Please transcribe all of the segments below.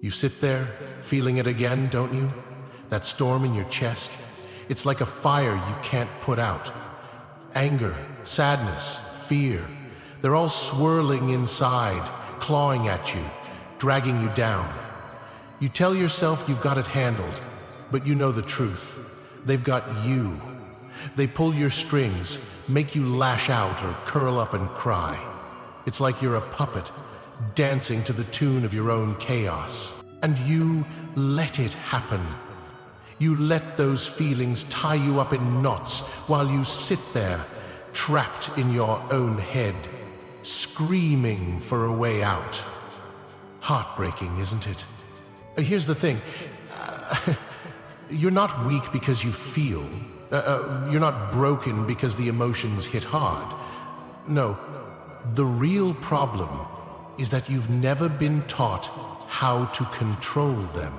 You sit there, feeling it again, don't you? That storm in your chest. It's like a fire you can't put out. Anger, sadness, fear, they're all swirling inside, clawing at you, dragging you down. You tell yourself you've got it handled, but you know the truth. They've got you. They pull your strings, make you lash out or curl up and cry. It's like you're a puppet, dancing to the tune of your own chaos. And you let it happen. You let those feelings tie you up in knots while you sit there, trapped in your own head, screaming for a way out. Heartbreaking, isn't it? Here's the thing. You're not weak because you feel. You're not broken because the emotions hit hard. No, the real problem is that you've never been taught how to control them.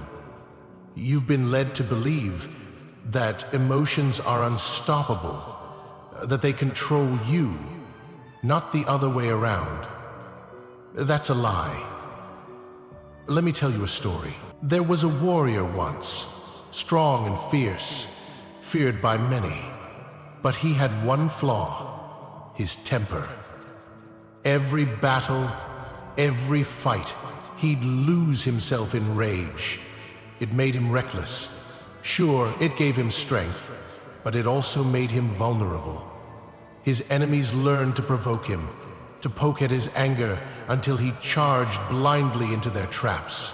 You've been led to believe that emotions are unstoppable, that they control you, not the other way around. That's a lie. Let me tell you a story. There was a warrior once, strong and fierce, feared by many, but he had one flaw: his temper. Every battle, every fight, he'd lose himself in rage. It made him reckless. Sure, it gave him strength, but it also made him vulnerable. His enemies learned to provoke him, to poke at his anger until he charged blindly into their traps.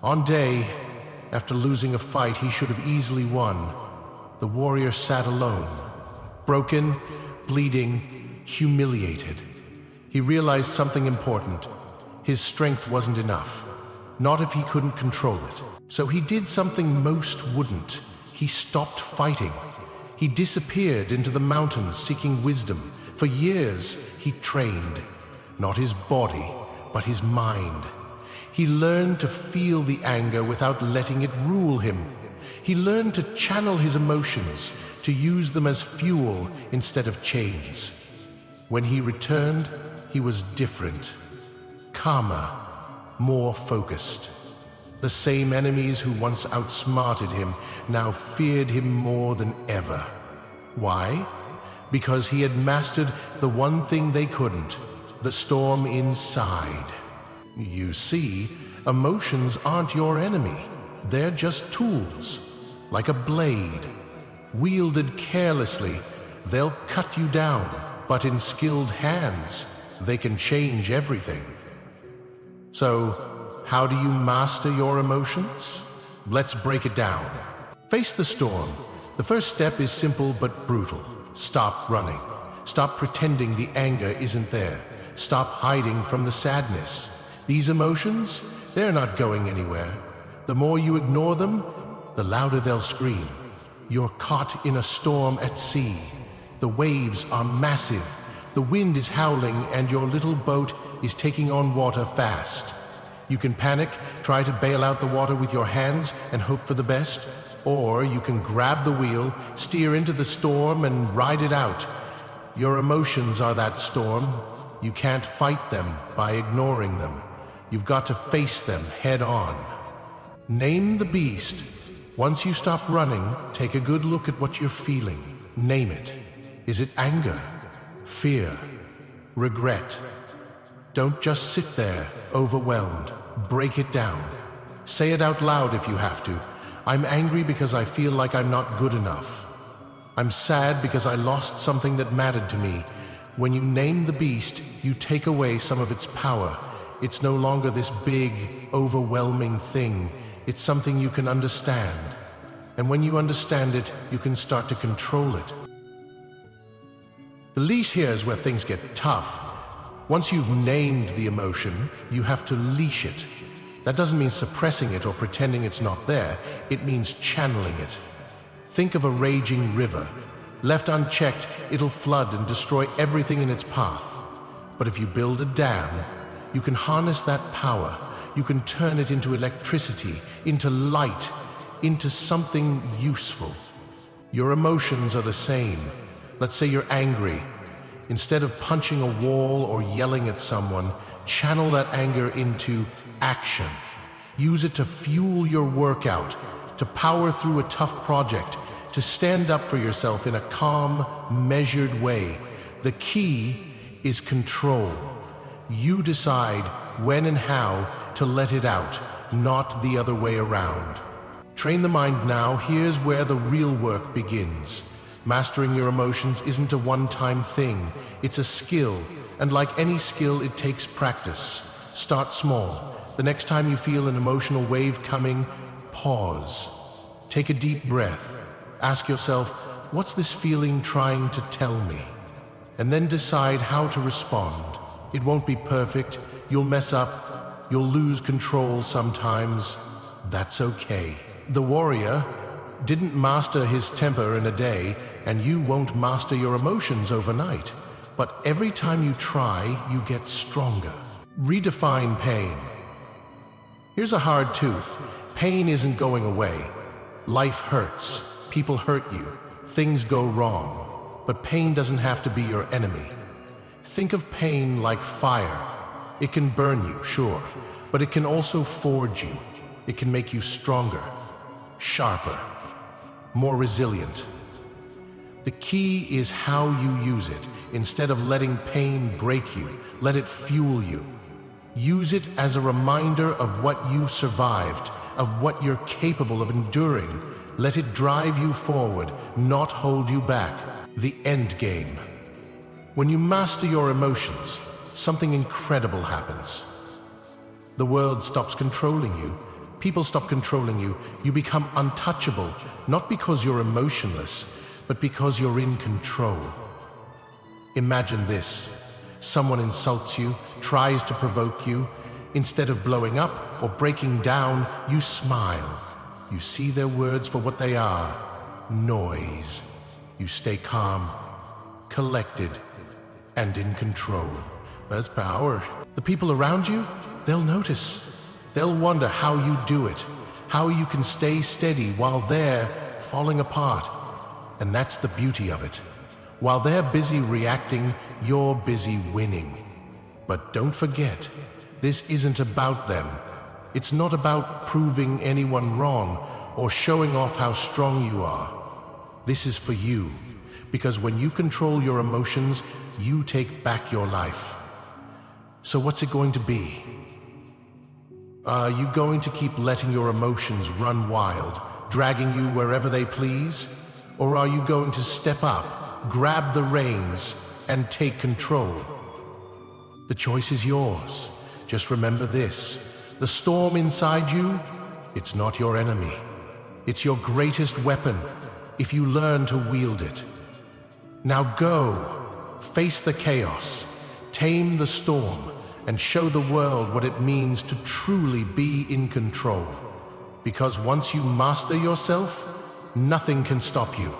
On day, after losing a fight he should have easily won, the warrior sat alone, broken, bleeding, humiliated. He realized something important. His strength wasn't enough, not if he couldn't control it. So he did something most wouldn't. He stopped fighting. He disappeared into the mountains seeking wisdom. For years he trained, not his body, but his mind. He learned to feel the anger without letting it rule him. He learned to channel his emotions, to use them as fuel instead of chains. When he returned, he was different, calmer, more focused. The same enemies who once outsmarted him now feared him more than ever. Why? Because he had mastered the one thing they couldn't: the storm inside. You see, emotions aren't your enemy. They're just tools, like a blade. Wielded carelessly, they'll cut you down, but in skilled hands, they can change everything. So, how do you master your emotions? Let's break it down. Face the storm. The first step is simple but brutal. Stop running. Stop pretending the anger isn't there. Stop hiding from the sadness. These emotions, they're not going anywhere. The more you ignore them, the louder they'll scream. You're caught in a storm at sea. The waves are massive. The wind is howling and your little boat is taking on water fast. You can panic, try to bail out the water with your hands and hope for the best, or you can grab the wheel, steer into the storm and ride it out. Your emotions are that storm. You can't fight them by ignoring them. You've got to face them head on. Name the beast. Once you stop running, take a good look at what you're feeling. Name it. Is it anger? Fear? Regret? Don't just sit there, overwhelmed. Break it down. Say it out loud if you have to. I'm angry because I feel like I'm not good enough. I'm sad because I lost something that mattered to me. When you name the beast, you take away some of its power. It's no longer this big, overwhelming thing. It's something you can understand. And when you understand it, you can start to control it. The leash here is where things get tough. Once you've named the emotion, you have to leash it. That doesn't mean suppressing it or pretending it's not there. It means channeling it. Think of a raging river. Left unchecked, it'll flood and destroy everything in its path. But if you build a dam, you can harness that power. You can turn it into electricity, into light, into something useful. Your emotions are the same. Let's say you're angry. Instead of punching a wall or yelling at someone, channel that anger into action. Use it to fuel your workout, to power through a tough project, to stand up for yourself in a calm, measured way. The key is control. You decide when and how to let it out, not the other way around. Train the mind now. Here's where the real work begins. Mastering your emotions isn't a one-time thing. It's a skill, and like any skill, it takes practice. Start small. The next time you feel an emotional wave coming, pause. Take a deep breath. Ask yourself, what's this feeling trying to tell me? And then decide how to respond. It won't be perfect. You'll mess up. You'll lose control sometimes. That's okay. The warrior didn't master his temper in a day, and you won't master your emotions overnight. But every time you try, you get stronger. Redefine pain. Here's a hard truth. Pain isn't going away. Life hurts. People hurt you. Things go wrong. But pain doesn't have to be your enemy. Think of pain like fire. It can burn you, sure, but it can also forge you. It can make you stronger, sharper, more resilient. The key is how you use it. Instead of letting pain break you, let it fuel you. Use it as a reminder of what you've survived, of what you're capable of enduring. Let it drive you forward, not hold you back. The end game. When you master your emotions, something incredible happens. The world stops controlling you. People stop controlling you. You become untouchable, not because you're emotionless, but because you're in control. Imagine this. Someone insults you, tries to provoke you. Instead of blowing up or breaking down, you smile. You see their words for what they are, noise. You stay calm, collected, and in control. That's power. The people around you, they'll notice. They'll wonder how you do it, how you can stay steady while they're falling apart. And that's the beauty of it. While they're busy reacting, you're busy winning. But don't forget, this isn't about them. It's not about proving anyone wrong or showing off how strong you are. This is for you, because when you control your emotions, you take back your life. So what's it going to be? Are you going to keep letting your emotions run wild, dragging you wherever they please? Or are you going to step up, grab the reins, and take control? The choice is yours. Just remember this. The storm inside you, it's not your enemy. It's your greatest weapon, if you learn to wield it. Now go, face the chaos, tame the storm, and show the world what it means to truly be in control. Because once you master yourself, nothing can stop you.